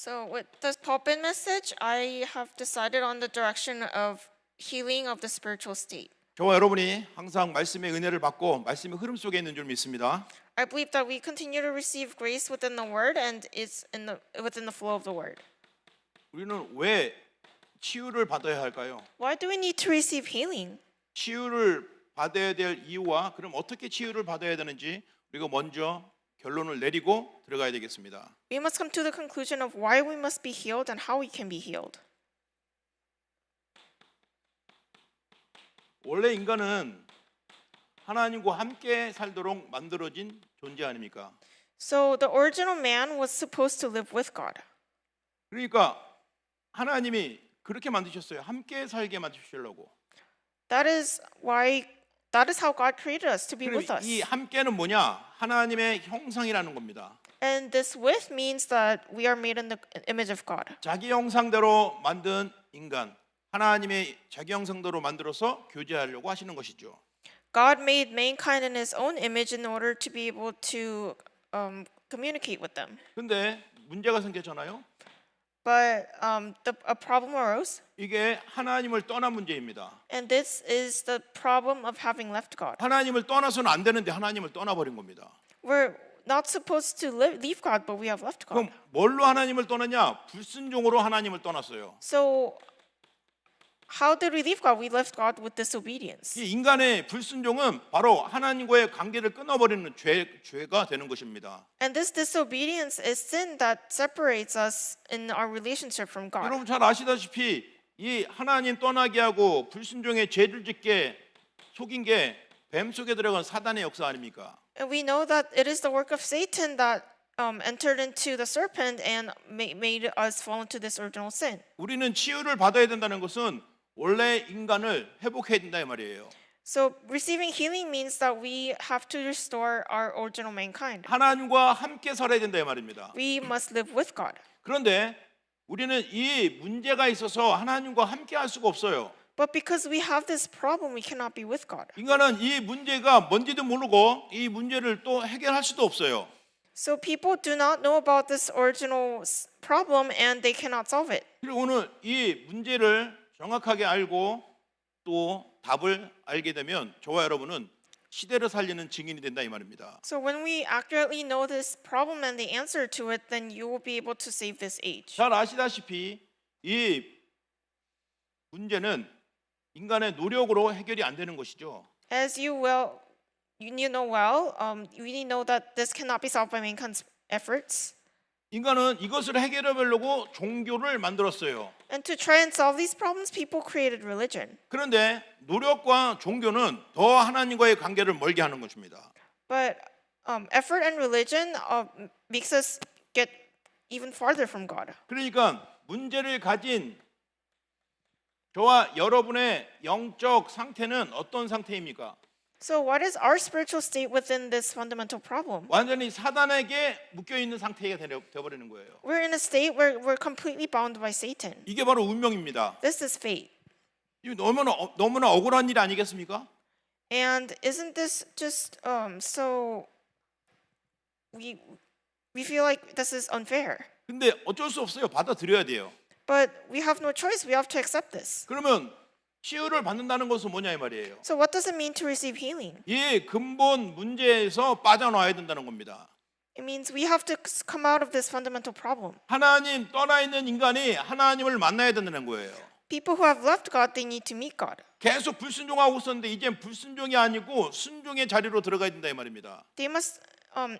So with this pulpit message, I have decided on the direction of healing of the spiritual state. 저와 여러분이 항상 말씀의 은혜를 받고 말씀의 흐름 속에 있는 줄 믿습니다. I believe that we continue to receive grace within the word and it's within the flow of the word. 우리는 왜 치유를 받아야 할까요? Why do we need to receive healing? 치유를 받아야 될 이유와 그럼 어떻게 치유를 받아야 되는지 우리가 먼저 결론을 내리고 들어가야 되겠습니다. We must come to the conclusion of why we must be healed and how we can be healed. 원래 인간은 하나님과 함께 살도록 만들어진 존재 아닙니까? So the original man was supposed to live with God. 그러니까 하나님이 그렇게 만드셨어요. 함께 살게 만드시려고. That is how God created us to be with 그럼 us. 이 함께는 뭐냐? 하나님의 형상이라는 겁니다. And this with means that we are made in the image of God. 자기 형상대로 만든 인간, 하나님의 자기 형상대로 만들어서 교제하려고 하시는 것이죠. God made mankind in His own image in order to be able to communicate with them. 근데 문제가 생겼잖아요. But a problem arose, 이게 하나님을 떠난 문제입니다. and this is the problem of having left God. 하나님을 떠나서는 안 되는데 하나님을 떠나버린 겁니다. We're not supposed to leave God, but we have left God. 그럼 뭘로 하나님을 떠났냐? 불순종으로 하나님을 떠났어요. So how did we leave God? We left God with disobedience. 이 인간의 불순종은 바로 하나님과의 관계를 끊어버리는 죄가 되는 것입니다. And this disobedience is sin that separates us in our relationship from God. 여러분 잘 아시다시피 이 하나님 떠나게 하고 불순종에 죄를 짓게 속인 게 뱀 속에 들어간 사단의 역사 아닙니까? And we know that it is the work of Satan that entered into the serpent and made us fall into this original sin. 우리는 치유를 받아야 된다는 것은 원래 인간을 회복해야 된다 이 말이에요. So receiving healing means that we have to restore our original mankind. 하나님과 함께 살아야 된다 이 말입니다. We must live with God. 그런데 우리는 이 문제가 있어서 하나님과 함께 할 수가 없어요. But because we have this problem, we cannot be with God. 인간은 이 문제가 뭔지도 모르고 이 문제를 또 해결할 수도 없어요. So people do not know about this original problem and they cannot solve it. 그리고 오늘 이 문제를 정확하게 알고 또 답을 알게 되면 저와 여러분은 시대를 살리는 증인이 된다 이 말입니다. So when we accurately know this problem and the answer to it, then you will be able to save this age. 잘 아시다시피 이 문제는 인간의 노력으로 해결이 안 되는 것이죠. As you know well, we know that this cannot be solved by mankind's efforts. 인간은 이것을 해결하려고 종교를 만들었어요. And to try and solve these problems, people created religion. 그런데 노력과 종교는 더 하나님과의 관계를 멀게 하는 것입니다. But effort and religion makes us get even farther from God. 그러니까 문제를 가진 저와 여러분의 영적 상태는 어떤 상태입니까? So what is our spiritual state within this fundamental problem? 완전히 사단에게 묶여 있는 상태가 되어버리는 거예요. We're in a state where we're completely bound by Satan. 이게 바로 운명입니다. This is fate. 이거 너무나 억울한 일 아니겠습니까? And isn't this just so we feel like this is unfair. 근데 어쩔 수 없어요. 받아들여야 돼요. But we have no choice. We have to accept this. 그러면 치유를 받는다는 것은 뭐냐 이 말이에요. So what does it mean to receive healing? 이 근본 문제에서 빠져나와야 된다는 겁니다. It means we have to come out of this fundamental problem. 하나님 떠나 있는 인간이 하나님을 만나야 된다는 거예요. People who have left God, they need to meet God. 계속 불순종하고 있었는데 이젠 불순종이 아니고 순종의 자리로 들어가야 된다 이 말입니다. They must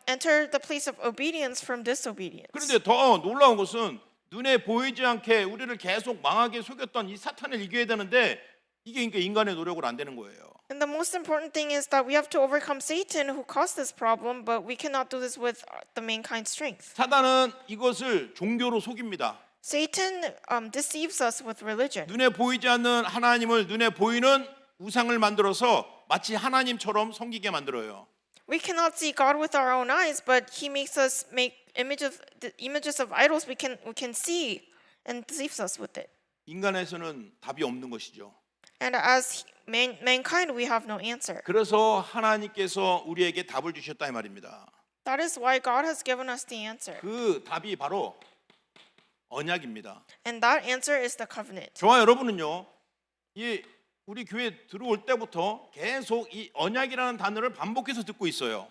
enter the place of obedience from disobedience. 그런데 더 놀라운 것은 눈에 보이지 않게 우리를 계속 망하게 속였던 이 사탄을 이겨야 되는데 이게 그러니까 인간의 노력으로 안 되는 거예요. And the most important thing is that we have to overcome Satan who caused this problem, but we cannot do this with the mankind's strength. 사단은 이것을 종교로 속입니다. Satan deceives us with religion. 눈에 보이지 않는 하나님을 눈에 보이는 우상을 만들어서 마치 하나님처럼 섬기게 만들어요. We cannot see God with our own eyes, but He makes us make images of idols we can see and deceives us with it. 인간에서는 답이 없는 것이죠. And as mankind, we have no answer. 그래서 하나님께서 우리에게 답을 주셨다 이 말입니다. That is why God has given us the answer. 그 답이 바로 언약입니다. And that answer is the covenant. 저와 여러분은요, 이 우리 교회 들어올 때부터 계속 이 언약이라는 단어를 반복해서 듣고 있어요.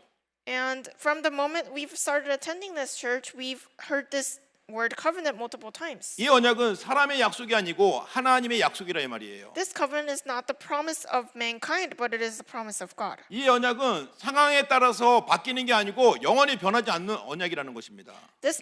And from the moment we've started attending this church, we've heard this word covenant multiple times. 이 언약은 사람의 약속이 아니고 하나님의 약속이라 이 말이에요. This covenant is not the promise of mankind, but it is the promise of God. 이 언약은 상황에 따라서 바뀌는 게 아니고 영원히 변하지 않는 언약이라는 것입니다. This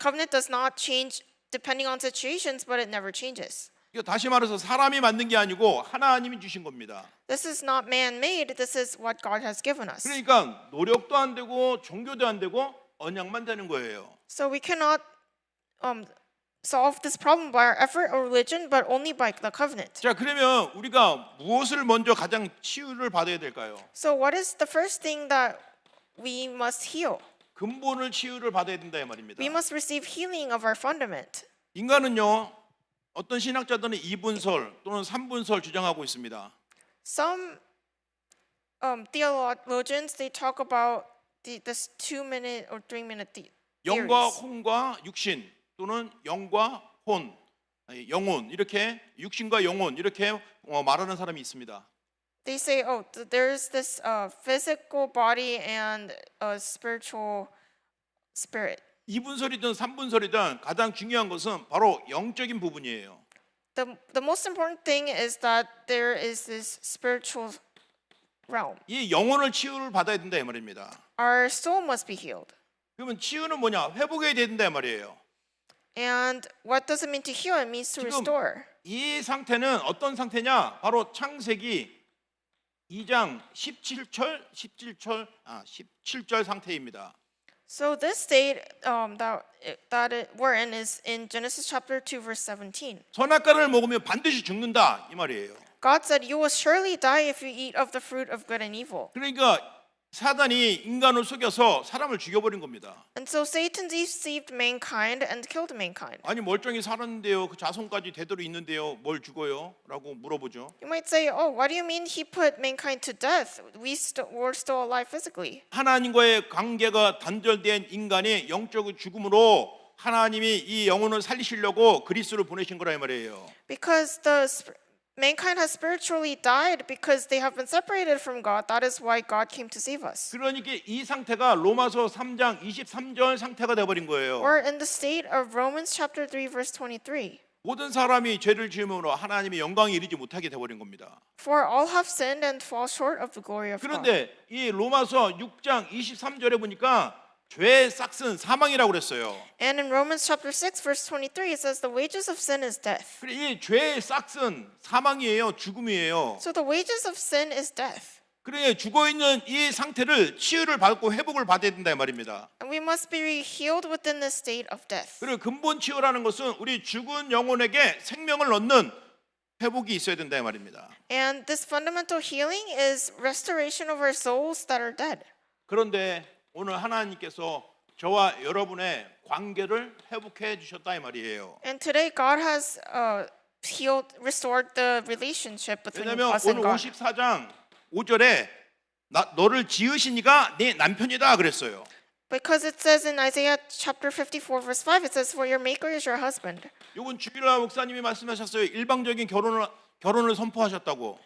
covenant does not change depending on situations, but it never changes. 이거 다시 말해서 사람이 만든 게 아니고 하나님이 주신 겁니다. This is not man-made. This is what God has given us. 그러니까 노력도 안 되고 종교도 안 되고 언약만 되는 거예요. So we cannot solve this problem by our effort or religion, but only by the covenant. 자, 그러면 우리가 무엇을 먼저 가장 치유를 받아야 될까요? So what is the first thing that we must heal? 근본을 치유를 받아야 된다 이 말입니다. We must receive healing of our fundament. 인간은요, 어떤 신학자들은 2분설 또는 3분설 주장하고 있습니다. Some theologians, they talk about this 2-minute or 3-minute 영과 theories. 혼과 육신 또는 영과 혼, 아니, 영혼 이렇게 육신과 영혼 이렇게 말하는 사람이 있습니다. They say, oh, there's this physical body and a spiritual spirit. 2분설이든 3분설이든 가장 중요한 것은 바로 영적인 부분이에요. The most important thing is that there is this spiritual realm. 이 영혼을 치유를 받아야 된다 이 말입니다. Our soul must be healed. 그러면 치유는 뭐냐? 회복해야 된다 이 말이에요. And what does it mean to heal? It means to 지금 restore. 이 상태는 어떤 상태냐? 바로 창세기 2장 17절 상태입니다. So this state we're in is in Genesis chapter 2 verse 17. 선악과를 먹으면 반드시 죽는다 이 말이에요. God said, "You will surely die if you eat of the fruit of good and evil." 그러니까 사단이 인간을 속여서 사람을 죽여버린 겁니다. And so Satan deceived mankind and killed mankind. 아니 멀쩡히 살았는데요. 그 자손까지 대대로 있는데요. 뭘 죽어요? 라고 물어보죠. You might say, "Oh, what do you mean he put mankind to death? We're still alive physically." 하나님과의 관계가 단절된 인간의 영적 죽음으로 하나님이 이 영혼을 살리시려고 그리스도를 보내신 거라 이 말이에요. Because mankind has spiritually died because they have been separated from God. That is why God came to save us. 그러니까 이 상태가 로마서 3장 23절 상태가 돼 버린 거예요. We're in the state of Romans chapter 3 verse 23. 모든 사람이 죄를 지음으로 하나님의 영광에 이르지 못하게 돼 버린 겁니다. For all have sinned and fall short of the glory of God. 그런데 이 로마서 6장 23절에 보니까 죄의 싹은 사망이라고 그랬어요. And in Romans chapter 6 verse 23 it says the wages of sin is death. 이 죄의 싹은 사망이에요, 죽음이에요. So the wages of sin is death. 그래 죽어 있는 이 상태를 치유를 받고 회복을 받아야 된다 이 말입니다. And we must be healed within the state of death. 그리고 근본 치유라는 것은 우리 죽은 영혼에게 생명을 얻는 회복이 있어야 된다 이 말입니다. And this fundamental healing is restoration of our souls that are dead. 그런데 오늘 하나님께서 저와 여러분의 관계를 회복해 주셨다 이 말이에요. And today God has restored the relationship between 왜냐하면 us and 오늘 God. 54장 5절에 너를 지으시니까 네 남편이다 그랬어요. Because it says in Isaiah chapter 54 verse 5 it says for your maker is your husband. 이건 주일날 목사님이 말씀하셨어요. 일방적인 결혼을 선포하셨다고.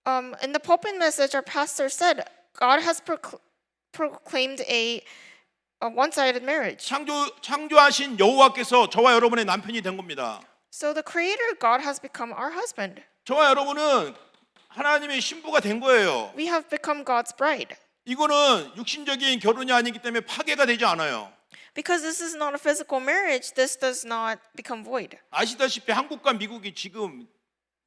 In the pulpit message our pastor said God has proclaimed a one-sided marriage. 창조하신 여호와께서 저와 여러분의 남편이 된 겁니다. So the creator God has become our husband. 저와 여러분은 하나님의 신부가 된 거예요. We have become God's bride. 이거는 육신적인 결혼이 아니기 때문에 파괴가 되지 않아요. Because this is not a physical marriage, this does not become void. 아시다시피 한국과 미국이 지금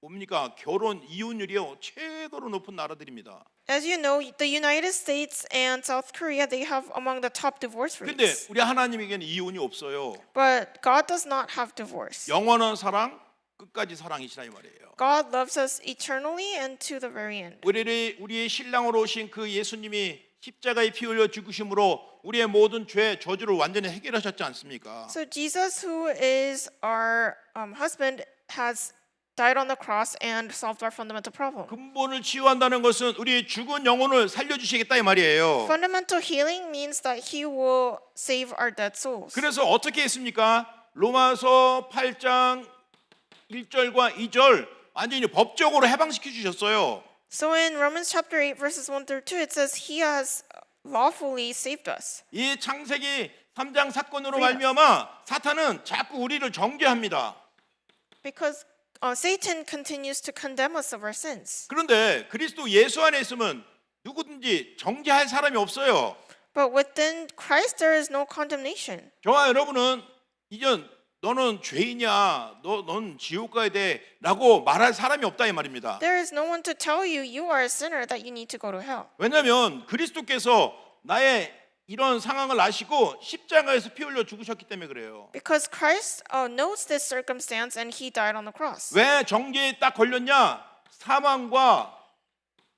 뭡니까? 결혼 이혼율이요 최고로 높은 나라들입니다. As you know, the United States and South Korea, they have among the top divorce 근데 rates. 우리 하나님에게는 이혼이 없어요. But God does not have divorce. 영원한 사랑, 끝까지 사랑이시라 이 말이에요. God loves us eternally and to the very end. 우리의 신랑으로 오신 그 예수님이 십자가에 피 흘려 죽으심으로 우리의 모든 죄 저주를 완전히 해결하셨지 않습니까? So Jesus, who is our husband, has died on the cross and solved our fundamental problem. 근본을 치유한다는 것은 우리 죽은 영혼을 살려주시겠다 이 말이에요. Fundamental healing means that He will save our dead souls. 그래서 어떻게 했습니까? 로마서 8장 1절과 2절 완전히 법적으로 해방시켜 주셨어요. So in Romans chapter 8 verses 1 through 2 it says He has lawfully saved us. 이 창세기 3장 사건으로 말미암아 사탄은 자꾸 우리를 정죄합니다. Because Satan continues to condemn us of our sins. 그런데 그리스도 예수 안에 있으면 누구든지 정죄할 사람이 없어요. But within Christ there is no condemnation. 저와 여러분은 이제 너는 죄인이야, 넌 지옥 가야 돼라고 말할 사람이 없다 이 말입니다. There is no one to tell you you are a sinner that you need to go to hell. 왜냐하면 그리스도께서 나의 이런 상황을 아시고 십자가에서 피 흘려 죽으셨기 때문에 그래요. Because Christ knows this circumstance and He died on the cross. 왜 정죄에 딱 걸렸냐? 사망과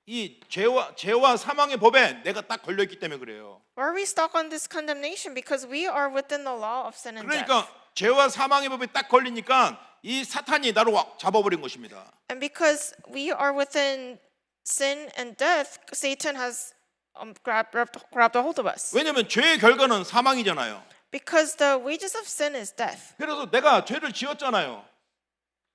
이 죄와 사망의 법에 내가 딱 걸려 있기 때문에 그래요. Why are we stuck on this condemnation? Because we are within the law of sin and death. 그러니까 죄와 사망의 법에 딱 걸리니까 이 사탄이 나를 잡아버린 것입니다. And because we are within sin and death, Satan has grabbed a hold of us. 왜냐하면 죄의 결과는 사망이잖아요. Because the wages of sin is death. 그래서 내가 죄를 지었잖아요.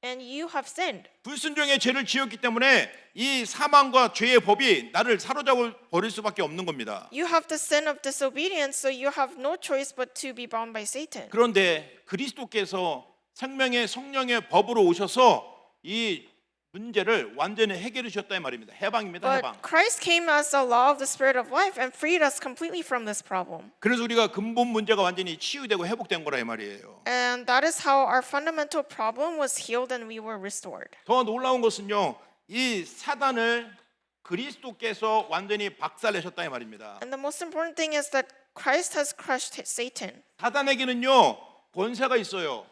And you have sinned. 불순종의 죄를 지었기 때문에 이 사망과 죄의 법이 나를 사로잡아 버릴 수밖에 없는 겁니다. You have the sin of disobedience, so you have no choice but to be bound by Satan. 그런데 그리스도께서 생명의 성령의 법으로 오셔서 이 문제를 완전히 해결해 주셨다 이 말입니다. 해방입니다. 해방. But Christ came as the law of the Spirit of life and freed us completely from this problem. 그래서 우리가 근본 문제가 완전히 치유되고 회복된 거라 이 말이에요. And that is how our fundamental problem was healed and we were restored. 더 놀라운 것은요. 이 사단을 그리스도께서 완전히 박살내셨다 이 말입니다. And the most important thing is that Christ has crushed Satan. 사단에게는요. 권세가 있어요.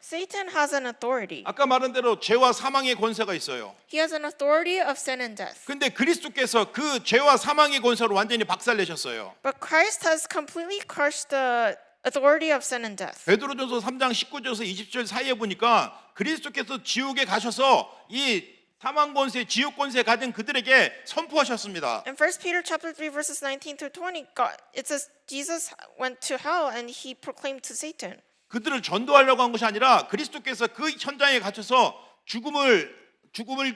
Satan has an authority. 아까 말한 대로 죄와 사망의 권세가 있어요. He has an authority of sin and death. 근데 그리스도께서 그 죄와 사망의 권세를 완전히 박살내셨어요. But Christ has completely crushed the authority of sin and death. 베드로전서 3장 19절에서 20절 사이에 보니까 그리스도께서 지옥에 가셔서 이 사망 권세, 지옥 권세 가진 그들에게 선포하셨습니다. In 1 Peter chapter 3 verses 19 through 20, it says Jesus went to hell and he proclaimed to Satan. 그들을 전도하려고 한 것이 아니라 그리스도께서 그 현장에 갇혀서 죽음을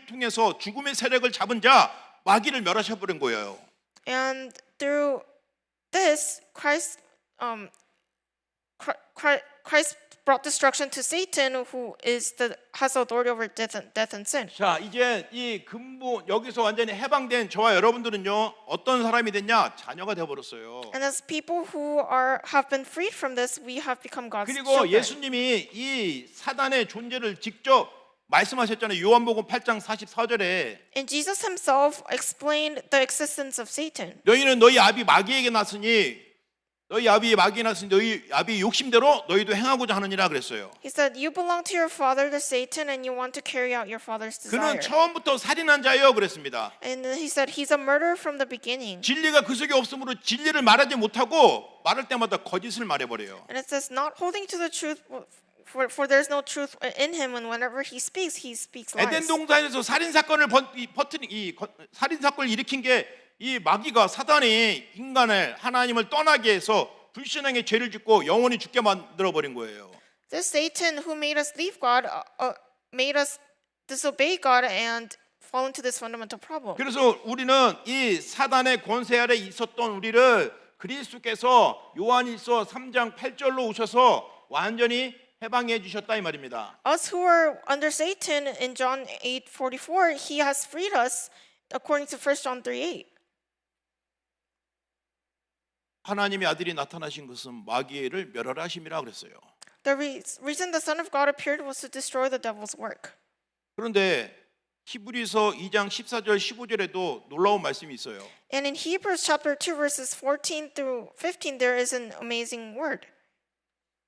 통해서 죽음의 세력을 잡은 자 마귀를 멸하셔 버린 거예요. And through this, Christ brought destruction to Satan, who has authority over death and sin. 자, 이제 이 근본 여기서 완전히 해방된 저와 여러분들은요 어떤 사람이 됐냐? 자녀가 되어 버렸어요. And as people who have been freed from this, we have become God's 그리고 children. 예수님이 이 사단의 존재를 직접 말씀하셨잖아요. 요한복음 8장 44절에 And Jesus himself explained the existence of Satan. 너희는 너희 아비 마귀에게 났으니 너희 아비 마귀에게 났으니 너희 아비 욕심대로 너희도 행하고자 하느니라 그랬어요. He said, "You belong to your father, the Satan, and you want to carry out your father's 그는 desire." 처음부터 살인한 자예요 그랬습니다. And then he said, "He's a murderer from the beginning." 진리가 그 속에 없으므로 진리를 말하지 못하고 말할 때마다 거짓을 말해버려요. And it says, "Not holding to the truth, for there's no truth in him, and whenever he speaks lies." 에덴 동산에서 살인 사건을 살인 사건을 일으킨 게 이 마귀가 사단이 인간을 하나님을 떠나게 해서 불신앙의 죄를 짓고 영원히 죽게 만들어 버린 거예요. This Satan who made us leave God, made us disobey God and fall into this fundamental problem. 그래서 우리는 이 사단의 권세 아래 있었던 우리를 그리스도께서 요한일서 3장 8절로 오셔서 완전히 해방해 주셨다 이 말입니다. Us who are under Satan in John 8:44, he has freed us according to 1 John 3:8. 하나님의 아들이 나타나신 것은 마귀를 멸하라 하심이라 그랬어요. The reason the Son of God appeared was to destroy the devil's work. 그런데 히브리서 2장 14절 15절에도 놀라운 말씀이 있어요. And in Hebrews chapter 2 verses 14 through 15 there is an amazing word.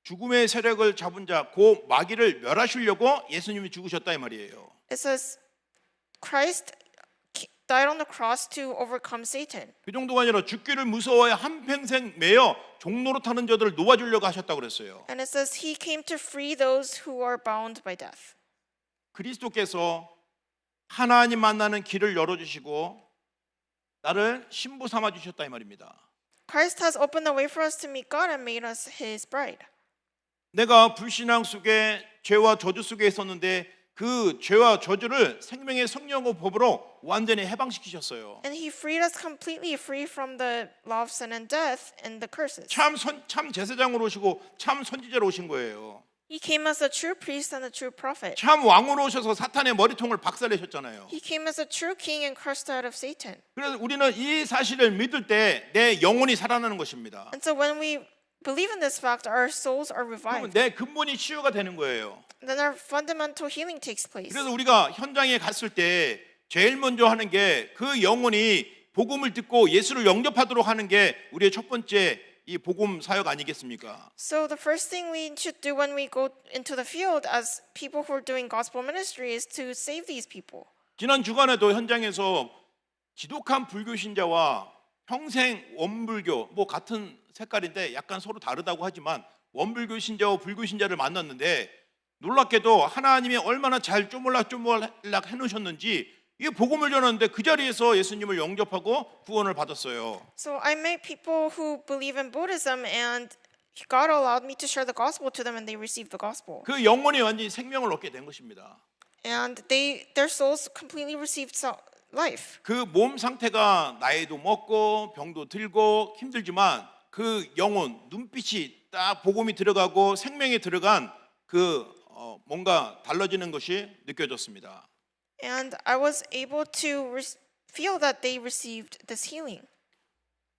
죽음의 세력을 잡은 자, 그 마귀를 멸하시려고 예수님이 죽으셨다 이 말이에요. It says Christ died on the cross to overcome Satan. 그 정도가 아니라 죽기를 무서워해 한평생 매여 종로로 타는 자들을 놓아주려고 하셨다고 그랬어요. And it says he came to free those who are bound by death. 그리스도께서 하나님 만나는 길을 열어주시고 나를 신부 삼아 주셨다 이 말입니다. Christ has opened the way for us to meet God and made us His bride. 내가 불신앙 속에 죄와 저주 속에 있었는데 그 죄와 저주를 생명의 성령의 법으로 완전히 해방시키셨어요. And He freed us completely free from the law of sin and death and the curses. 참 제사장으로 오시고 참 선지자로 오신 거예요. He came as a true priest and a true prophet. 참 왕으로 오셔서 사탄의 머리통을 박살내셨잖아요. He came as a true king and crushed the head of Satan. 그래서 우리는 이 사실을 믿을 때 내 영혼이 살아나는 것입니다. And so when we believe in this fact, our souls are 그러면 revived. 내 근본이 치유가 되는 거예요. Then our fundamental healing takes place. 그래서 우리가 현장에 갔을 때 제일 먼저 하는 게 그 영혼이 복음을 듣고 예수를 영접하도록 하는 게 우리의 첫 번째 이 복음 사역 아니겠습니까? So the first thing we should do when we go into the field as people who are doing gospel ministry is to save these people. 지난 주간에도 현장에서 지독한 불교 신자와 평생 원불교 뭐 같은 색깔인데 약간 서로 다르다고 하지만 원불교 신자와 불교 신자를 만났는데 놀랍게도 하나님이 얼마나 잘 쪼물락 해놓으셨는지 이 복음을 전하는데 그 자리에서 예수님을 영접하고 구원을 받았어요. So I met people who believe in Buddhism and God allowed me to share the gospel to them and they received the gospel. 그 영혼이 완전히 생명을 얻게 된 것입니다. And their souls completely received life. 그 몸 상태가 나이도 먹고 병도 들고 힘들지만 그 영혼 눈빛이 딱 복음이 들어가고 생명이 들어간 그 뭔가 달라지는 것이 느껴졌습니다. And I was able to feel that they received this healing.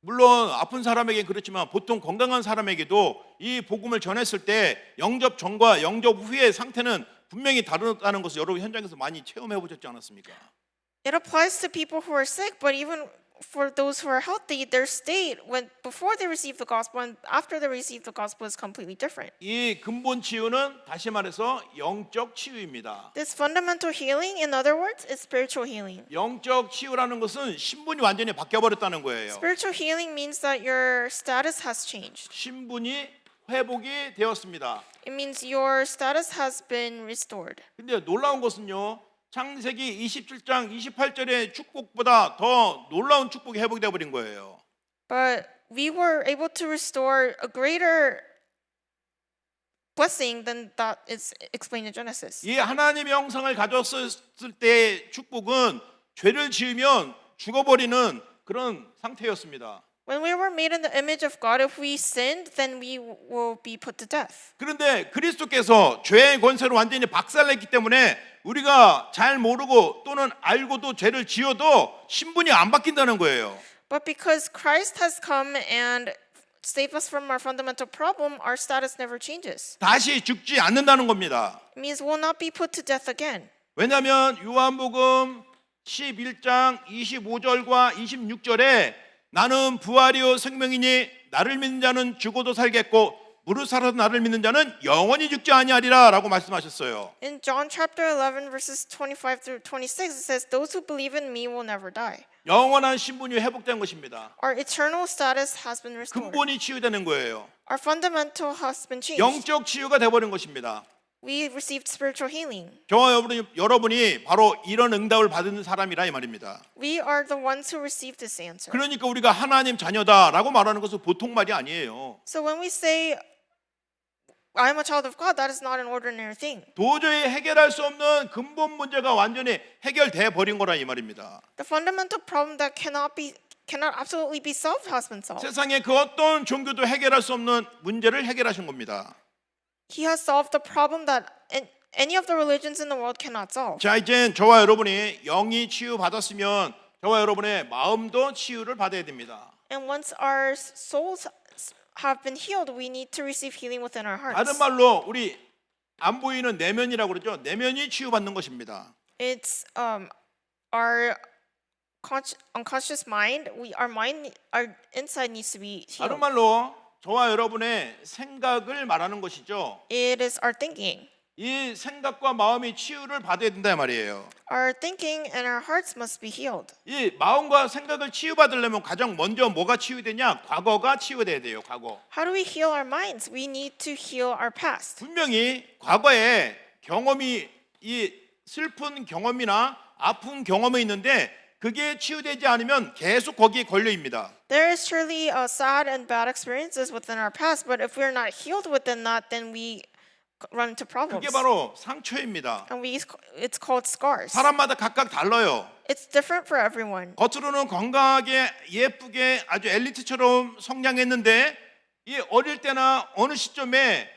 물론 아픈 사람에게 그렇지만 보통 건강한 사람에게도 이 복음을 전했을 때 영접 전과 영접 후의 상태는 분명히 다르다는 것을 여러분 현장에서 많이 체험해 보셨지 않았습니까? It applies to people who are sick, but even for those who are healthy, their state when before they receive the gospel and after they receive the gospel is completely different. 이 근본 치유는 다시 말해서 영적 치유입니다. This fundamental healing, in other words, is spiritual healing. 영적 치유라는 것은 신분이 완전히 바뀌어 버렸다는 거예요. Spiritual healing means that your status has changed. 신분이 회복이 되었습니다. It means your status has been restored. 근데 놀라운 것은요. 창세기 27장 28절의 축복보다 더 놀라운 축복이 회복되어 버린 거예요. But we were able to restore a greater blessing than that is explained in Genesis. 이 하나님의 형상을 가졌을 때의 축복은 죄를 지으면 죽어버리는 그런 상태였습니다. When we were made in the image of God, if we sinned, then we will be put to death. 그런데 그리스도께서 죄의 권세를 완전히 박살냈기 때문에 우리가 잘 모르고 또는 알고도 죄를 지어도 신분이 안 바뀐다는 거예요. But because Christ has come and saved us from our fundamental problem, our status never changes. 다시 죽지 않는다는 겁니다. It means we'll not be put to death again. 왜냐하면 요한복음 11장 25절과 26절에 나는 부활이요 생명이니 나를 믿는 자는 죽어도 살겠고 무릇 살아서 나를 믿는 자는 영원히 죽지 아니하리라 라고 말씀하셨어요. In John chapter 11 verses 25 through 26 it says those who believe in me will never die. 영원한 신분이 회복된 것입니다. Our eternal status has been restored. 근본이 치유되는 거예요. Our fundamental has been changed. 영적 치유가 되어버린 것입니다. We received spiritual healing. 저와 여러분이 바로 이런 응답을 받은 사람이라 이 말입니다. We are the ones who received this answer. 그러니까 우리가 하나님 자녀다라고 말하는 것은 보통 말이 아니에요. So when we say I am a child of God, that is not an ordinary thing. 도저히 해결할 수 없는 근본 문제가 완전히 해결돼 버린 거라 이 말입니다. The fundamental problem that cannot absolutely be solved has been solved. 세상의 그 어떤 종교도 해결할 수 없는 문제를 해결하신 겁니다. He has solved the problem that any of the religions in the world cannot solve. 자, 이제 저와 여러분이 영이 치유 받았으면 저와 여러분의 마음도 치유를 받아야 됩니다. And once our souls have been healed, we need to receive healing within our hearts. 다른 말로 우리 안 보이는 내면이라고 그러죠. 내면이 치유받는 것입니다. It's our unconscious mind. Our inside needs to be 다른 healed. 말로 저와 여러분의 생각을 말하는 것이죠. It is our thinking. 이 생각과 마음이 치유를 받아야 된다 말이에요. Our thinking and our hearts must be healed. 이 마음과 생각을 치유받으려면 가장 먼저 뭐가 치유되냐? 과거가 치유돼야 돼요. 과거. How do we heal our minds? We need to heal our past. 분명히 과거에 경험이 이 슬픈 경험이나 아픈 경험이 있는데 그게 치유되지 않으면 계속 거기에 걸려입니다. There is surely sad and bad experiences within our past, but if we're not healed within that, then we run into problems. 그게 바로 상처입니다. And it's called scars. 사람마다 각각 달라요. It's different for everyone. 겉으로는 건강하게 예쁘게 아주 엘리트처럼 성장했는데 이 어릴 때나 어느 시점에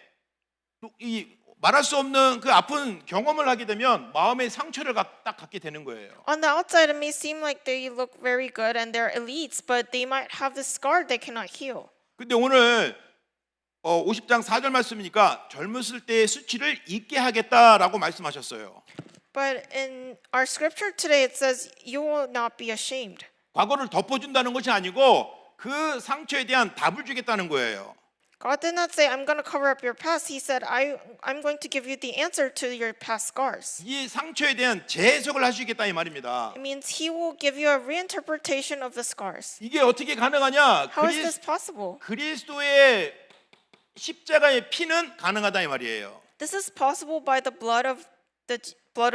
이 말할 수 없는 그 아픈 경험을 하게 되면 마음의 상처를 딱 갖게 되는 거예요. On the outside, it may seem like they look very good and they're elites, but they might have this scar they cannot heal. 근데 오늘 50장 4절 말씀이니까 젊었을 때의 수치를 잊게 하겠다라고 말씀하셨어요. But in our scripture today, it says, "You will not be ashamed." 과거를 덮어준다는 것이 아니고 그 상처에 대한 답을 주겠다는 거예요. God did not say, "I'm going to cover up your past." He said, I'm going to give you the answer to your past scars. 이 상처에 대한 재해석을 하시겠다 이 말입니다. It means He will give you a reinterpretation of the scars. 이게 어떻게 가능하냐? How is this possible? 그리스도의 십자가의 피는 가능하다 이 말이에요. This is possible by the blood of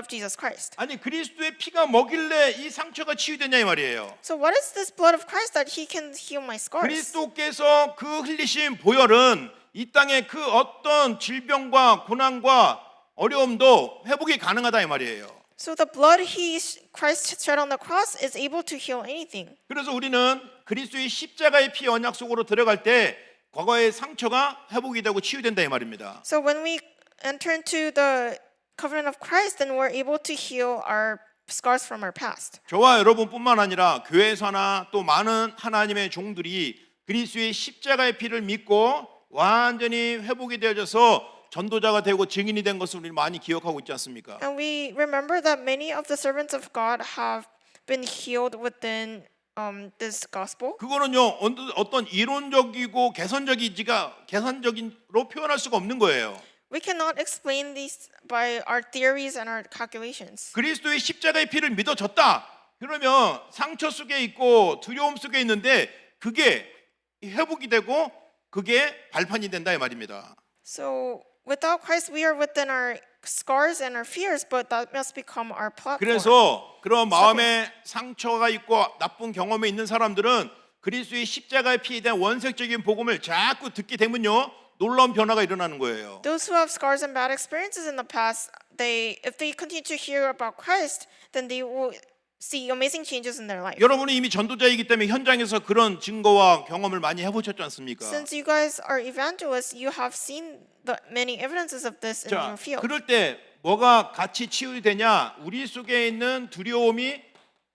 Jesus Christ. 아니 그리스도의 피가 뭐길래 이 상처가 치유되냐 이 말이에요. So what is this blood of Christ that He can heal my scars? 그리스도께서 그 흘리신 보혈은 이 땅의 그 어떤 질병과 고난과 어려움도 회복이 가능하다 이 말이에요. So the blood Christ shed on the cross is able to heal anything. 그래서 우리는 그리스도의 십자가의 피 언약 속으로 들어갈 때 과거의 상처가 회복이 되고 치유된다 이 말입니다. So when we enter into the covenant of Christ, then we're able to heal our scars from our past. 저와 여러분뿐만 아니라 교회에서나 또 많은 하나님의 종들이 그리스도의 십자가의 피를 믿고 완전히 회복이 되어져서 전도자가 되고 증인이 된 것을 우리 많이 기억하고 있지 않습니까? And we remember that many of the servants of God have been healed within this gospel. 그거는요 어떤 이론적이고 계산적인로 표현할 수가 없는 거예요. We cannot explain these by our theories and our calculations. 그리스도의 십자가의 피를 믿어졌다. 그러면 상처 속에 있고 두려움 속에 있는데 그게 회복이 되고 그게 발판이 된다 이 말입니다. So without Christ, we are within our scars and our fears, but that must become our platform. 그래서 그런 마음에 상처가 있고 나쁜 경험이 있는 사람들은 그리스도의 십자가의 피에 대한 원색적인 복음을 자꾸 듣게 되면요 놀라운 변화가 일어나는 거예요. Those who have scars and bad experiences in the past, if they continue to hear about Christ, then they will see amazing changes in their life. 여러분은 이미 전도자이기 때문에 현장에서 그런 증거와 경험을 많이 해보셨지 않습니까? Since you guys are evangelists, you have seen the many evidences of this in 자, your field. 그럴 때 뭐가 같이 치유되냐? 우리 속에 있는 두려움이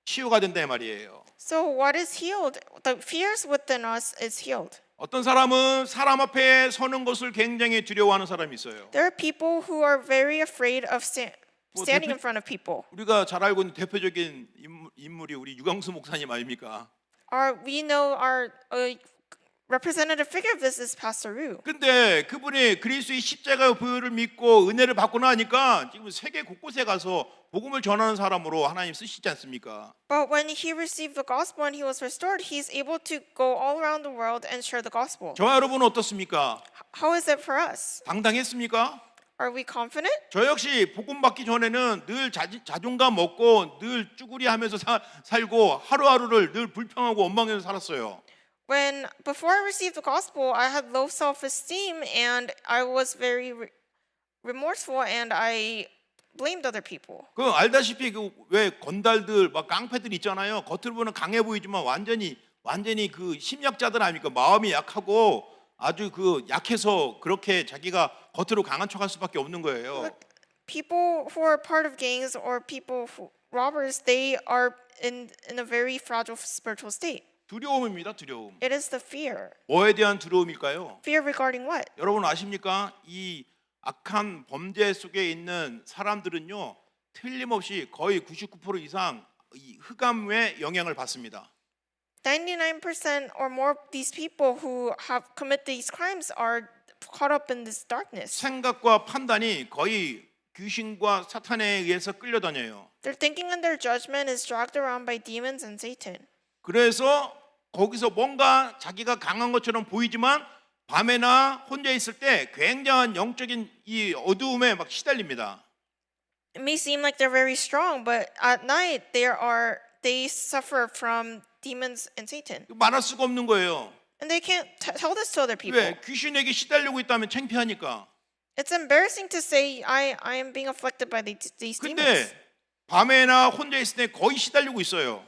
치유가 된다 이 말이에요. So what is healed? The fears within us is healed. 어떤 사람은 사람 앞에 서는 것을 굉장히 두려워하는 사람이 있어요. There are people who are very afraid of standing in front of people. 우리가 잘 알고 있는 대표적인 인물이 우리 유광수 목사님 아닙니까? We know our representative figure of this is Pastor Ru. 근데 그분이 그리스도의 십자가의 보혈을 믿고 은혜를 받고 나니까 지금 세계 곳곳에 가서 복음을 전하는 사람으로 하나님 쓰시지 않습니까? But when he received the gospel and he was restored, he's able to go all around the world and share the gospel. 저와 여러분은 어떻습니까? How is it for us? 당당했습니까? Are we confident? 저 역시 복음 받기 전에는 늘 자존감 없고 늘 쭈구리하면서 살고 하루하루를 늘 불평하고 원망해서 살았어요. Before I received the gospel, I had low self-esteem and I was very remorseful and I blamed other people. 그 알다시피 그 왜 건달들 막 깡패들 있잖아요. 겉으로 보면 강해 보이지만 완전히 그 심약자들 아닙니까? 마음이 약하고 아주 그 약해서 그렇게 자기가 겉으로 강한 척할 수밖에 없는 거예요. People who are part of gangs or robbers, they are in a very fragile spiritual state. 두려움입니다. 두려움. It is the fear. 뭐에 대한 두려움일까요? Fear regarding what? 여러분 아십니까? 이 악한 범죄 속에 있는 사람들은요 틀림없이 거의 99% 이상 이 흑암의 영향을 받습니다. 99% or more of these people who have commit these crimes are caught up in this darkness. 생각과 판단이 거의 귀신과 사탄에 의해서 끌려다녀요. Their thinking and their judgment is dragged around by demons and Satan. 그래서 거기서 뭔가 자기가 강한 것처럼 보이지만 밤에나 혼자 있을 때 굉장한 영적인 이 어두움에 막 시달립니다. It may seem like they're very strong, but at night they suffer from demons and Satan. 말할 수가 없는 거예요. And they can't tell this to other people. 왜? 귀신에게 시달리고 있다면 창피하니까. It's embarrassing to say I am being afflicted by these demons. 근데 밤에나 혼자 있을 때 거의 시달리고 있어요.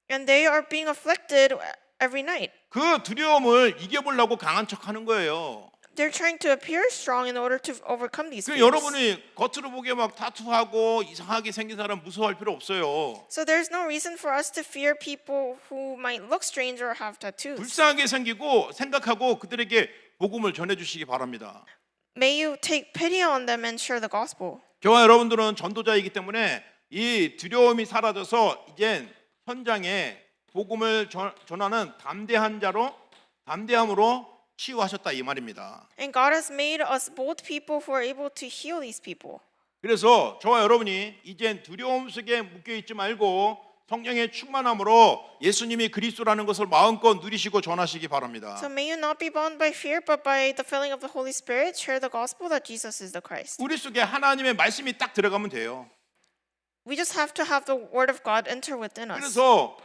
And they are being afflicted every night. 그 두려움을 이겨보려고 강한 척하는 거예요. They're trying to appear strong in order to overcome these 그 fears. 여러분이 겉으로 보기에 막 타투하고 이상하게 생긴 사람 무서워할 필요 없어요. So there's no reason for us to fear people who might look strange or have tattoos. 불쌍하게 생기고 생각하고 그들에게 복음을 전해주시기 바랍니다. May you take pity on them and share the gospel. 저와 여러분들은 전도자이기 때문에 이 두려움이 사라져서 이젠 현장에 복음을 전하는 담대함으로 치유하셨다 이 말입니다. And God has made us bold people who are able to heal these people. 그래서 저와 여러분이 이젠 두려움 속에 묶여 있지 말고 성령의 충만함으로 예수님이 그리스도라는 것을 마음껏 누리시고 전하시기 바랍니다. So may you not be bound by fear, but by the filling of the Holy Spirit, share the gospel that Jesus is the Christ. 우리 속에 하나님의 말씀이 딱 들어가면 돼요. We just have to have the word of God enter within us. 그래서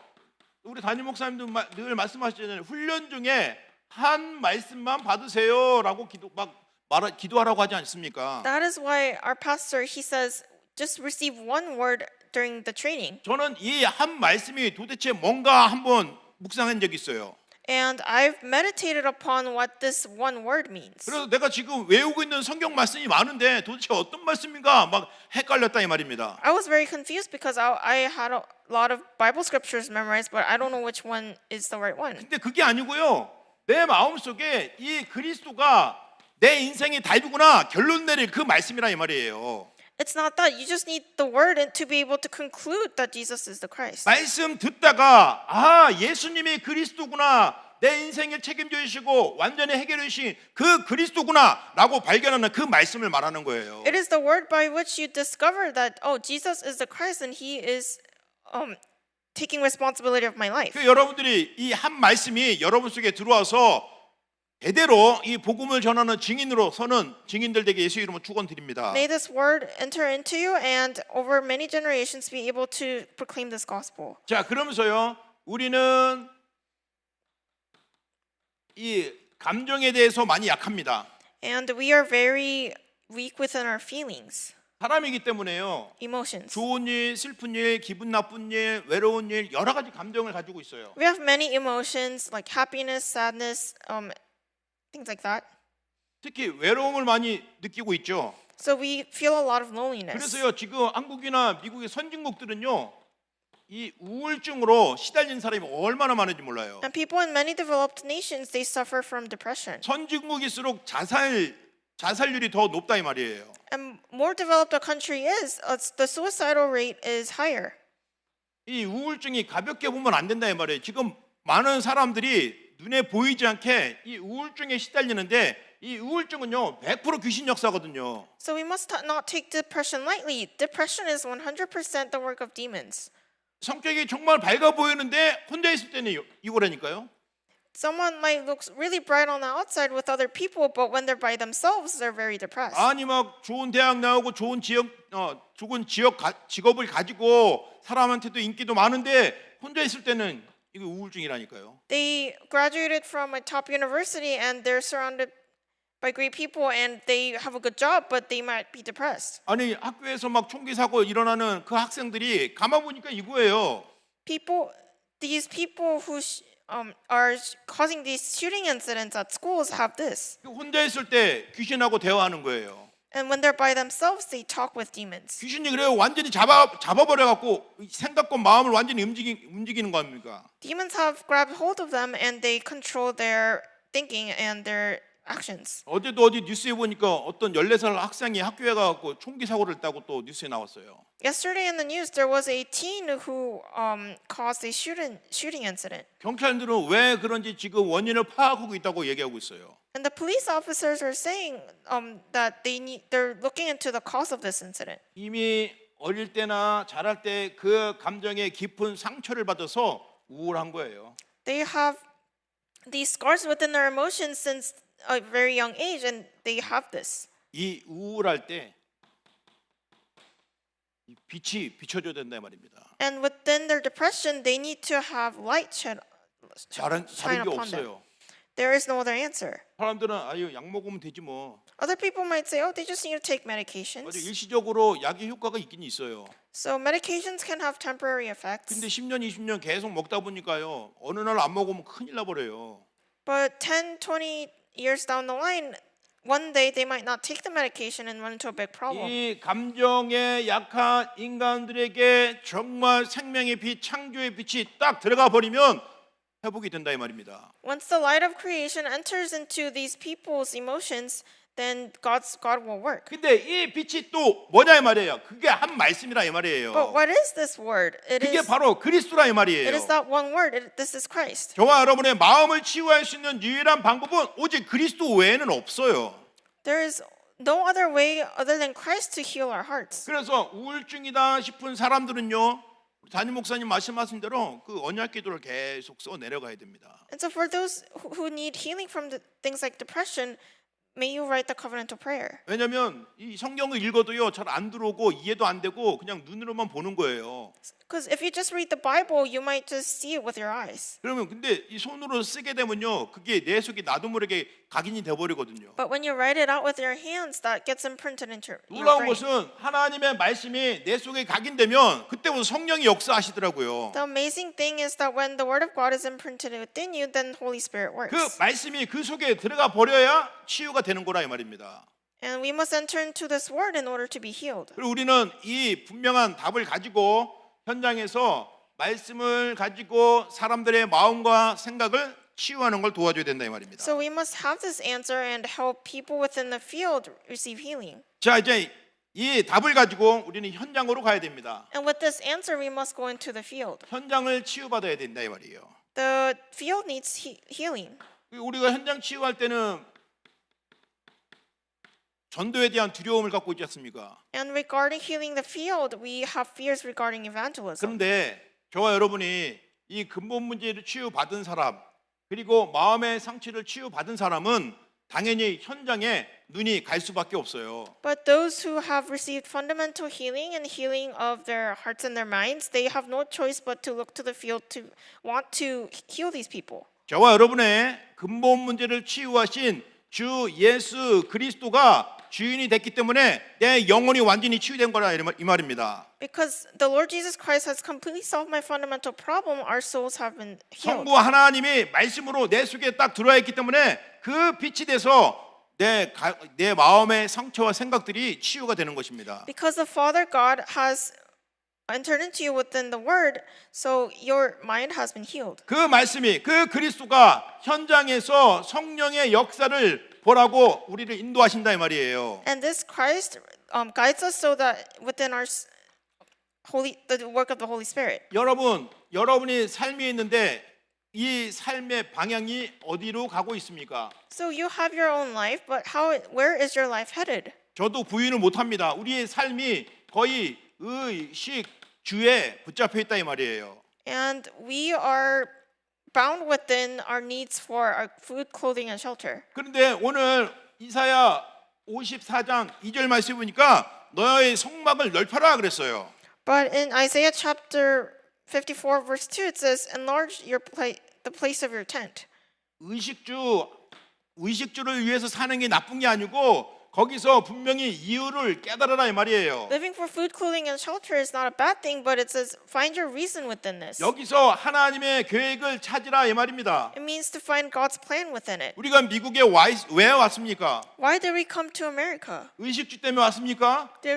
우리 담임 목사님도 늘 말씀하시잖아요. 훈련 중에 한 말씀만 받으세요라고 기도하라고 하지 않습니까? That is why our pastor, he says, just receive one word during the training. 저는 이 한 말씀이 도대체 뭔가 한번 묵상한 적이 있어요. And I've meditated upon what this one word means. 그래서 내가 지금 외우고 있는 성경 말씀이 많은데 도대체 어떤 말씀인가 막 헷갈렸다 이 말입니다. I was very confused because I had a lot of Bible scriptures memorized, but I don't know which one is the right one. 근데 그게 아니고요. 내 마음속에 이 그리스도가 내 인생의 답이구나 결론 내릴 그 말씀이라 이 말이에요. It's not that. You just need the word to be able to conclude that Jesus is the Christ. 말씀 듣다가 아 예수님이 그리스도구나 내 인생을 책임져 주시고 완전히 해결해 주신 그 그리스도구나라고 발견하는 그 말씀을 말하는 거예요. It is the word by which you discover that Jesus is the Christ and He is taking responsibility of my life. 그 여러분들이 이 한 말씀이 여러분 속에 들어와서 대대로 이 복음을 전하는 증인으로 서는 증인들에게 예수 이름으로 축원드립니다. May this word enter into you and over many generations be able to proclaim this gospel. 자, 그러면서요. 우리는 이 감정에 대해서 많이 약합니다. And we are very weak within our feelings, 사람이기 때문에요. emotions. 좋은 일, 슬픈 일, 기분 나쁜 일, 외로운 일 여러 가지 감정을 가지고 있어요. We have many emotions like happiness, sadness, things like that. 특히 외로움을 많이 느끼고 있죠. So we feel a lot of loneliness. 그래서요. 지금 한국이나 미국의 선진국들은요. 이 우울증으로 시달린 사람이 얼마나 많은지 몰라요. And people in many developed nations, they suffer from depression. 선진국일수록 자살률이 더 높다 이 말이에요. And more developed a country is, the suicidal rate is higher. 이 우울증이 가볍게 보면 안 된다 이 말이에요. 지금 많은 사람들이 눈에 보이지 않게 이 우울증에 시달리는데 이 우울증은요 100% 귀신 역사거든요. So we must not take depression lightly. Depression is 100% the work of demons. 성격이 정말 밝아 보이는데 혼자 있을 때는 이거라니까요. Someone might look really bright on the outside with other people, but when they're by themselves, they're very depressed. 아니 막 좋은 대학 나오고 좋은 직업을 가지고 사람한테도 인기도 많은데 혼자 있을 때는 이거 우울증이라니까요. They graduated from a top university and they're surrounded by great people and they have a good job, but they might be depressed. 아니 학교에서 막 총기 사고 일어나는 그 학생들이 가만 보니까 이거예요. These people who are causing these shooting incidents at schools have this. 혼자 있을 때 귀신하고 대화하는 거예요. And when they're by themselves, they talk with demons. 귀신이 그래요. 완전히 잡아버려 갖고 생각과 마음을 완전히 움직이는 겁니까? Demons have grabbed hold of them and they control their thinking and their actions. 어제도 어디 뉴스에 보니까 어떤 14살 학생이 학교에 가고 총기 사고를 했다고 또 뉴스에 나왔어요. Yesterday in the news, there was a teen who caused a shooting incident. 경찰들은 왜 그런지 지금 원인을 파악하고 있다고 얘기하고 있어요. And the police officers are saying that they're looking into the cause of this incident. 이미 어릴 때나 자랄 때 그 감정에 깊은 상처를 받아서 우울한 거예요. They have these scars within their emotions since a very young age, and they have this. 이 우울할 때 빛이 비춰줘야 된다 말입니다. And within their depression, they need to have light shine 다른 게 upon them. 없어요. There is no other answer. 사람들은 아유 약 먹으면 되지 뭐. Other people might say, oh, they just need to take 아주 medications. 일시적으로 약의 효과가 있긴 있어요. So medications can have temporary effects. 근데 10년, 20년 계속 먹다 보니까요. 어느 날 안 먹으면 큰일 나버려요. But 10, 20 years down the line, one day they might not take the medication and run into a big problem. 이 감정에 약한 인간들에게 정말 생명의 빛, 창조의 빛이 딱 들어가 버리면 회복이 된다 이 말입니다. Once the light of creation enters into these people's emotions, then God will work. 근데 이 빛이 또 뭐냐 이 말이에요. 그게 한 말씀이라 이 말이에요. But what is this word? 그게 바로 그리스도라 이 말이에요. It is that one word. This is Christ. 저와 여러분의 마음을 치유할 수 있는 유일한 방법은 오직 그리스도 외에는 없어요. There is no other way other than Christ to heal our hearts. 그래서 우울증이다 싶은 사람들은요. 담임 목사님 말씀하신 대로 그 언약 기도를 계속 써 내려가야 됩니다. And so for those who need healing from things like depression, may you write the covenantal prayer. 왜냐하면 이 성경을 읽어도요 잘 안 들어오고 이해도 안 되고 그냥 눈으로만 보는 거예요. Because if you just read the Bible, you might just see it with your eyes. 그러면 근데 이 손으로 쓰게 되면요 그게 내 속에 나도 모르게 각인이 돼 버리거든요. But when you write it out with your hands, that gets imprinted into your 놀라운 brain. 것은 하나님의 말씀이 내 속에 각인되면 그때부터 성령이 역사하시더라고요. The amazing thing is that when the word of God is imprinted within you, then Holy Spirit works. 그 말씀이 그 속에 들어가 버려야 치유가 되는 거라 이 말입니다. And we must enter into this word in order to be healed. 그리고 우리는 이 분명한 답을 가지고 현장에서 말씀을 가지고 사람들의 마음과 생각을 치유하는 걸 도와줘야 된다 이 말입니다. So we must have this answer and help people within the field receive healing. 자 이제 이 답을 가지고 우리는 현장으로 가야 됩니다. And with this answer, we must go into the field. 현장을 치유받아야 된다 이 말이에요. The field needs healing. 우리가 현장 치유할 때는 전도에 대한 두려움을 갖고 있지 않습니까? And regarding healing the field, we have fears regarding evangelism. 그런데 저와 여러분이 이 근본 문제를 치유받은 사람 그리고 마음의 상처를 치유받은 사람은 당연히 현장에 눈이 갈 수밖에 없어요. But those who have received fundamental healing and healing of their hearts and their minds, they have no choice but to look to the field to want to heal these people. 저와 여러분의 근본 문제를 치유하신 주 예수 그리스도가 주인이 됐기 때문에 내 영혼이 완전히 치유된 거라 이 말입니다. Because the Lord Jesus Christ has completely solved my fundamental problem, our souls have been healed. 성부 하나님이 말씀으로 내 속에 딱 들어와 있기 때문에 그 빛이 돼서 내 마음의 상처와 생각들이 치유가 되는 것입니다. Because the Father God has entered into you within the Word, so your mind has been healed. 그 말씀이 그 그리스도가 현장에서 성령의 역사를 보라고 우리를 인도하신다 이 말이에요. And this Christ guides us so that within our the work of the Holy Spirit. 여러분이 삶이 있는데 이 삶의 방향이 어디로 가고 있습니까? So you have your own life, but where is your life headed? 저도 부인을 못합니다. 우리의 삶이 거의 의식주에 붙잡혀 있다 이 말이에요. And we are bound within our needs for our food, clothing, and shelter. 그런데 오늘 이사야 54장 2절 말씀 보니까 너의 성막을 넓혀라 그랬어요. But in Isaiah chapter 54 verse 2 it says, enlarge the place of your tent. 의식주를 위해서 사는 게 나쁜 게 아니고 거기서 분명히 이유를 깨달아라 이 말이에요. Living for food, clothing, and shelter is not a bad thing, but it says find your reason within this. 여기서 하나님의 계획을 찾으라 이 말입니다. It means to find God's plan within it. 우리가 미국에 왜 왔습니까? Why did we come to America? 의식주 때문에 왔습니까? Did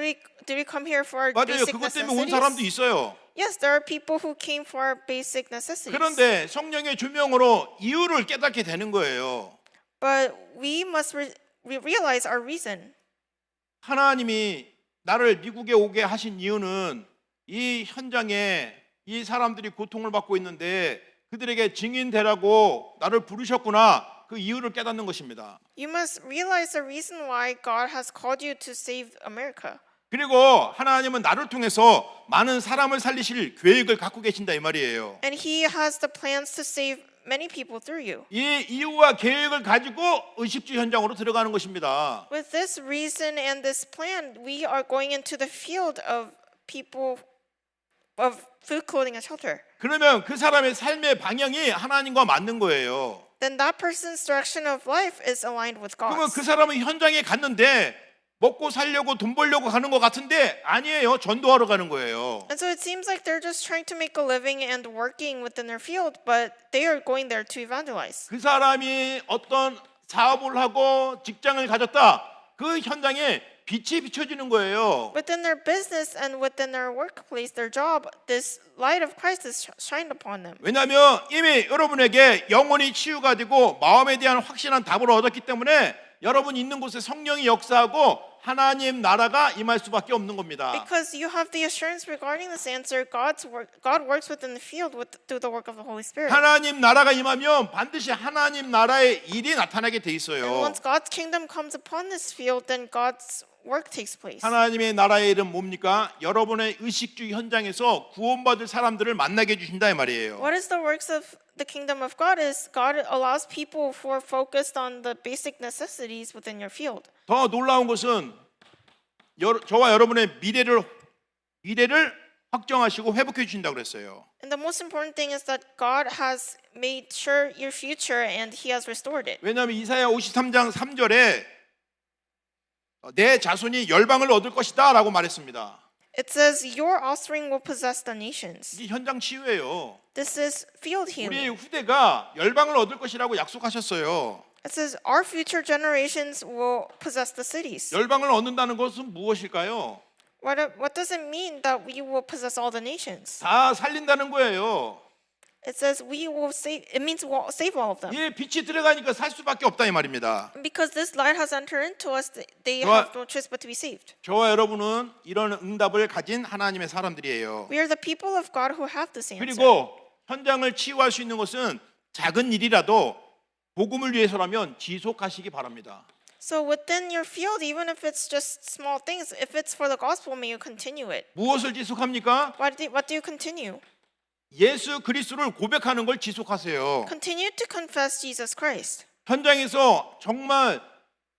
we come here for our 맞아요. basic 그것 때문에 온 사람도 necessities? 있어요. Yes, there are people who came for our basic necessities. 그런데 성령의 조명으로 이유를 깨닫게 되는 거예요. But we must realize our reason. 하나님이 나를 미국에 오게 하신 이유는 이 현장에 이 사람들이 고통을 받고 있는데 그들에게 증인되라고 나를 부르셨구나. 그 이유를 깨닫는 것입니다. You must realize the reason why God has called you to save America. 그리고 하나님은 나를 통해서 많은 사람을 살리실 계획을 갖고 계신다 이 말이에요. And He has the plans to save many people through you. 이 이유와 계획을 가지고 의식주 현장으로 들어가는 것입니다. With this reason and this plan, we are going into the field of people of food, clothing, and shelter. 그러면 그 사람의 삶의 방향이 하나님과 맞는 거예요. Then that person's direction of life is aligned with 그러면 God's. 그 사람은 현장에 갔는데 먹고 살려고 돈 벌려고 가는 것 같은데 아니에요. 전도하러 가는 거예요. And so it seems like they're just trying to make a living and working within their field, but they are going there to evangelize. 그 사람이 어떤 사업을 하고 직장을 가졌다. 그 현장에 빛이 비춰지는 거예요. Within their business and within their workplace, their job, this light of Christ is shined upon them. 왜냐하면 이미 여러분에게 영혼이 치유가 되고 마음에 대한 확실한 답을 얻었기 때문에 여러분 있는 곳에 성령이 역사하고 하나님 나라가 임할 수밖에 없는 겁니다. Because you have the assurance regarding this answer, God works within the field through the work of the Holy Spirit. 하나님 나라가 임하면 반드시 하나님 나라의 일이 나타나게 돼 And 있어요. once God's kingdom comes upon this field, then God's work takes place. 하나님의 나라의 일은 뭡니까? 여러분의 의식주의 현장에서 구원받을 사람들을 만나게 해주신다 이 말이에요. What is the works of the kingdom of God is God allows people who are focused on the basic necessities within your field. 더 놀라운 것은 저와 여러분의 미래를 확정하시고 회복해 주신다고 그랬어요. And the most important thing is that God has made sure your future and He has restored it. 왜냐하면 이사야 53장 3절에 내 자손이 열방을 얻을 것이다 라고 말했습니다. It says, your offspring will possess the nations. 이게 현장 치유예요. This is field 우리 healing. 후대가 열방을 얻을 것이라고 약속하셨어요. It says, our future generations will possess the cities. 열방을 얻는다는 것은 무엇일까요? What does it mean that we will possess all the nations? 다 살린다는 거예요. It says we will save. It means we'll save all of them. 이 빛이 들어가니까 살 수밖에 없다 이 말입니다. Because this light has entered into us, they 저와- have no choice but to be saved. 저와 여러분은 이런 응답을 가진 하나님의 사람들이에요. We are the people of God who have this answer. 그리고 현장을 치유할 수 있는 것은 작은 일이라도 복음을 위해서라면 지속하시기 바랍니다. So within your field, even if it's just small things, if it's for the gospel, may you continue it. 무엇을 지속합니까? What do you continue? 예수 그리스도를 고백하는 걸 지속하세요. Continue to confess Jesus Christ. 현장에서 정말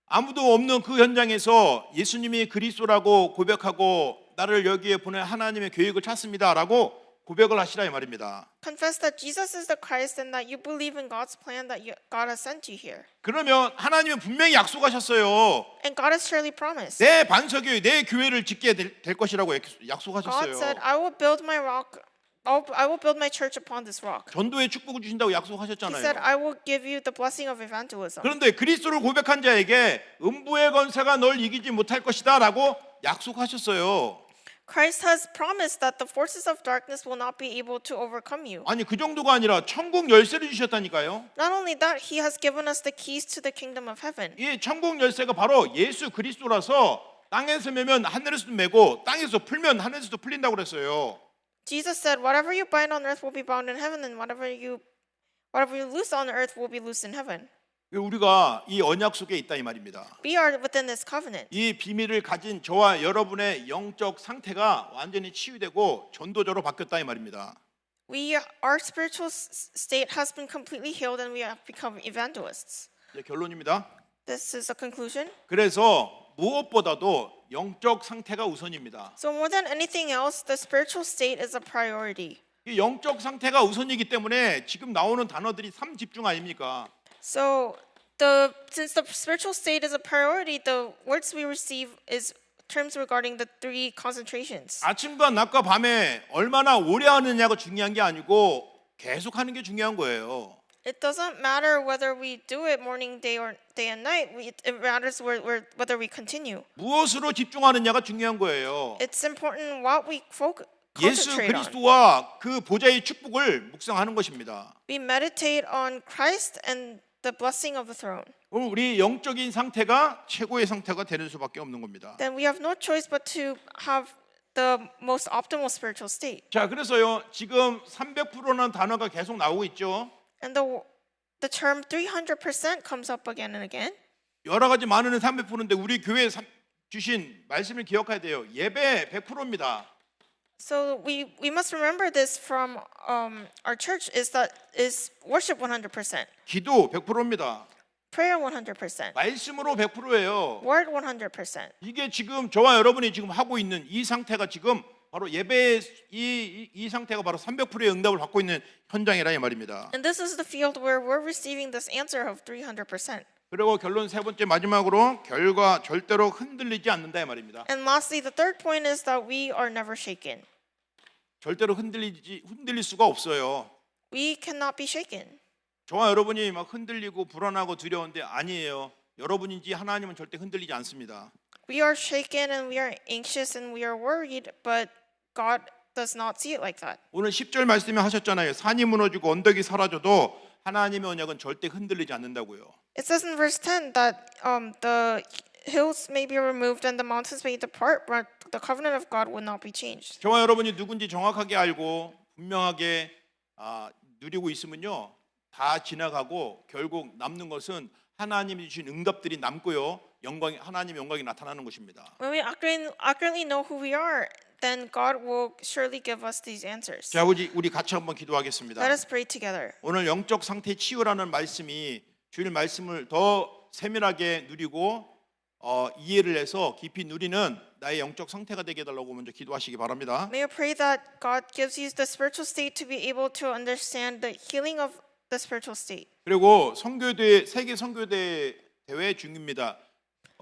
아무도 없는 그 현장에서 예수님이 그리스도라고 고백하고 나를 여기에 보낸 하나님의 계획을 찾습니다라고 고백을 하시라 이 말입니다. Confess that Jesus is the Christ and that you believe in God's plan that God has sent you here. 그러면 하나님은 분명히 약속하셨어요. And God has surely promised. 내 반석이 내 교회를 짓게 될 것이라고 God said, 약속하셨어요. I will build my rock. I will build my church upon this rock. 전도의 축복을 주신다고 He said, 약속하셨잖아요. I will give you the blessing of evangelism. 그런데 그리스도를 고백한 자에게 음부의 권세가 널 이기지 못할 것이다라고 약속하셨어요. Christ has promised that the forces of darkness will not be able to overcome you. 아니 그 정도가 아니라 천국 열쇠를 주셨다니까요. Not only that, He has given us the keys to the kingdom of heaven. 이 천국 열쇠가 바로 예수 그리스도라서 땅에서 매면 하늘에서도 매고 땅에서 풀면 하늘에서도 풀린다고 그랬어요. Jesus said, whatever you bind on earth will be bound in heaven, and whatever you loose on earth will be loosed in heaven. 우리가 이 언약 속에 있다 이 말입니다. We are within this covenant. 이 비밀을 가진 저와 여러분의 영적 상태가 완전히 치유되고 전도자로 바뀌었다 이 말입니다. Our spiritual state has been completely healed, and we have become evangelists. 이제 결론입니다. This is a conclusion. 그래서 무엇보다도 영적 상태가 우선입니다. So more than anything else, the spiritual state is a priority. 이 영적 상태가 우선이기 때문에 지금 나오는 단어들이 3집중 아닙니까? So since the spiritual state is a priority, the words we receive is terms regarding the three concentrations. 아침과 낮과 밤에 얼마나 오래 하느냐가 중요한 게 아니고 계속 하는 게 중요한 거예요. It doesn't matter whether we do it morning, day and night. It matters whether we continue. 무엇으로 집중하느냐가 중요한 거예요. It's important what we 예수 concentrate on. 그리스도와 그 보좌의 축복을 묵상하는 것입니다. We meditate on Christ and the blessing of the throne. 그럼 우리 영적인 상태가 최고의 상태가 되는 수밖에 없는 겁니다. Then we have no choice but to have the most optimal spiritual state. 자, 그래서요 지금 300%라는 단어가 계속 나오고 있죠. And the term 300% comes up again and again. 여러 가지 많은 300%인데 우리 교회에 주신 말씀을 기억해야 돼요. 예배 100%입니다. So we must remember this from our church is worship 100%, 기도 100%입니다. prayer 100%, 말씀으로 100%예요. word 100%. 이게 지금 저와 여러분이 지금 하고 있는 이 상태가 지금 바로 예배의 이 상태가 바로 300%의 응답을 받고 있는 현장이라 이 말입니다. And this is the field where we're receiving this answer of 300%. 그리고 결론 세 번째 마지막으로 결과 절대로 흔들리지 않는다 이 말입니다. And lastly, the third point is that we are never shaken. 절대로 흔들릴 수가 없어요. We cannot be shaken. 저와 여러분이 막 흔들리고 불안하고 두려운데 아니에요. 여러분인지 하나님은 절대 흔들리지 않습니다. We are shaken and we are anxious and we are worried, but God does not see it like that. 오늘 10절 말씀에 하셨잖아요. 산이 무너지고 언덕이 사라져도 하나님의 언약은 절대 흔들리지 않는다고요. It says in verse 10 that the hills may be removed and the mountains may depart, but the covenant of God will not be changed. 저와 여러분이 누군지 정확하게 알고 분명하게 누리고 있으면요. 다 지나가고 결국 남는 것은 하나님이 주신 응답들이 남고요. 하나님의 영광이 나타나는 것입니다. When we accurately know who we are, then God will surely give us these answers. 자, 우리 같이 한번 기도하겠습니다. Let us pray together. 오늘 영적 상태 치유라는 말씀이 주일 말씀을 더 세밀하게 누리고 이해를 해서 깊이 누리는 나의 영적 상태가 되게 해달라고 먼저 기도하시기 바랍니다. May I pray that God gives you the spiritual state to be able to understand the healing of the spiritual state. 그리고 선교대 세계 선교대 대회 중입니다.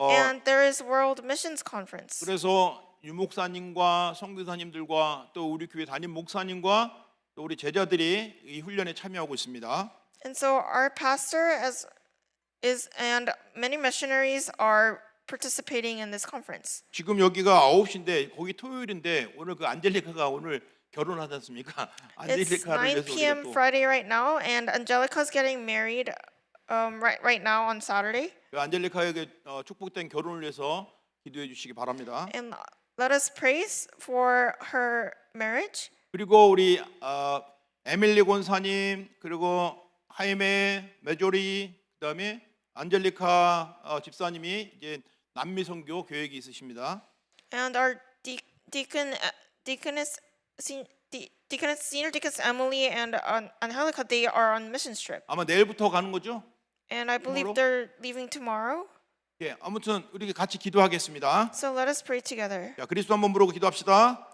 And there is World Missions Conference. 그래서 유목사님과 선교사님들과 또 우리 교회 담임 목사님과 또 우리 제자들이 이 훈련에 참여하고 있습니다. And so our pastor and many missionaries are participating in this conference. 지금 여기가 9시인데 거기 토요일인데 오늘 그 안젤리카가 오늘 결혼하지 않습니까? It's 안젤리카를 9 위해서 p.m. 우리가 또 Friday right now, and Angelica's getting married right now on Saturday. 그 안젤리카에게 축복된 결혼을 위해서 기도해 주시기 바랍니다. And let us praise for her marriage. 그리고 우리 에밀리 권사님 그리고 하이메 메조리 그다음에 안젤리카 집사님이 이제 남미 선교 계획이 있으십니다. And our senior deacons Emily and Angelica, they are on missions trip. 아마 내일부터 가는 거죠? And I believe Tomorrow? they're leaving tomorrow. 예, 아무튼 우리 같이 기도하겠습니다. So let us pray together. 자, 그리스도 한번 부르고 기도합시다.